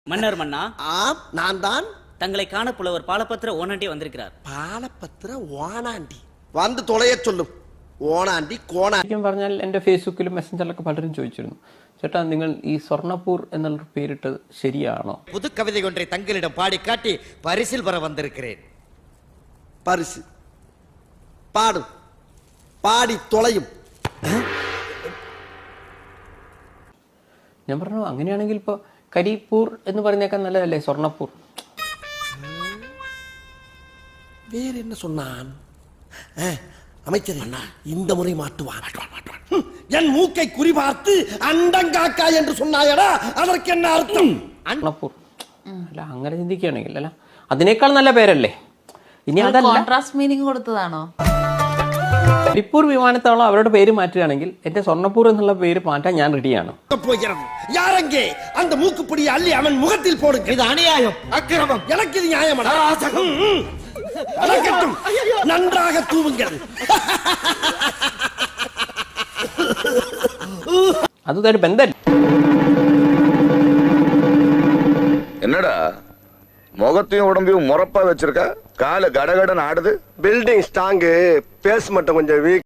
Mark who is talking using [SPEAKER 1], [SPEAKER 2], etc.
[SPEAKER 1] மன்னர் மன்னா.
[SPEAKER 2] ஆம், நான் தான்.
[SPEAKER 1] தங்களை காண புலவர் பாலபத்திர ஓனாண்டி வந்திருக்கிறார்.
[SPEAKER 2] പാലപത്ര ഓണാണ്ടി വന്ന് തൊളയെ ചൊല്ലും. ഓണാണ്ടി കോണാണ്ടി.
[SPEAKER 3] ശരിക്കും പറഞ്ഞാൽ എൻ്റെ ഫേസ്ബുക്കിലും മെസ്സഞ്ചറിലൊക്കെ പലരും ചോദിച്ചിരുന്നു, ചേട്ടാ നിങ്ങൾ ഈ സ്വർണ്ണപ്പൂർ എന്നുള്ള പേരിട്ടത് ശരിയാണോ?
[SPEAKER 4] புது கவிதை ஒன்றை தங்களிடம் பாடி காட்டி பரிசில் பெற வந்திருக்கிறேன்.
[SPEAKER 2] പരിസ് പാടും, പാടി തൊളയും.
[SPEAKER 3] ഞാൻ പറഞ്ഞു അങ്ങനെയാണെങ്കിൽ ഇപ്പോൾ കരിപ്പൂർ എന്ന് പറയുന്നേക്കാൻ നല്ലതല്ലേ സ്വർണ്ണപ്പൂർ?
[SPEAKER 2] வேற என்ன சொன்னான்? அமைச்சர் இந்த முறை மாட்டுவான். என் மூக்கை குறிபார்த்து அண்டங்காக்கா என்று சொன்னாயடா, அதற்கு என்ன அர்த்தம்?
[SPEAKER 3] സ്വർണ്ണപ്പൂർ അല്ല, അങ്ങനെ ചിന്തിക്കുകയാണെങ്കിൽ അല്ല, അതിനേക്കാൾ നല്ല പേരല്ലേ? ഇനി അതല്ല,
[SPEAKER 5] കോൺട്രാസ്റ്റ് മീനിങ് കൊടുത്തതാണോ?
[SPEAKER 3] കരിപ്പൂർ വിമാനത്താവളം അവരുടെ പേര് മാറ്റുകയാണെങ്കിൽ എന്റെ സ്വർണ്ണപ്പൂർ എന്നുള്ള പേര് മാറ്റാൻ ഞാൻ റെഡിയാണ്.
[SPEAKER 2] யாரங்கே அந்த மூக்குப்பிடி அள்ளி அவன் முகத்தில் போடுங்க.
[SPEAKER 4] இது அநியாயம், அக்கிரமம்.
[SPEAKER 2] எனக்கு இது நியாயமடா. அடக்கட்டும், நன்றாக தூவுங்கள்.
[SPEAKER 3] അതൊരു ബന്ധല്ല.
[SPEAKER 6] என்னடா முகத்தையும் உடம்பையும் முறப்பா வச்சிருக்க, கால கடகடன் ஆடுது.
[SPEAKER 7] பில்டிங் ஸ்ட்ராங்கு, பேஸ் மட்டும் கொஞ்சம் வீக்.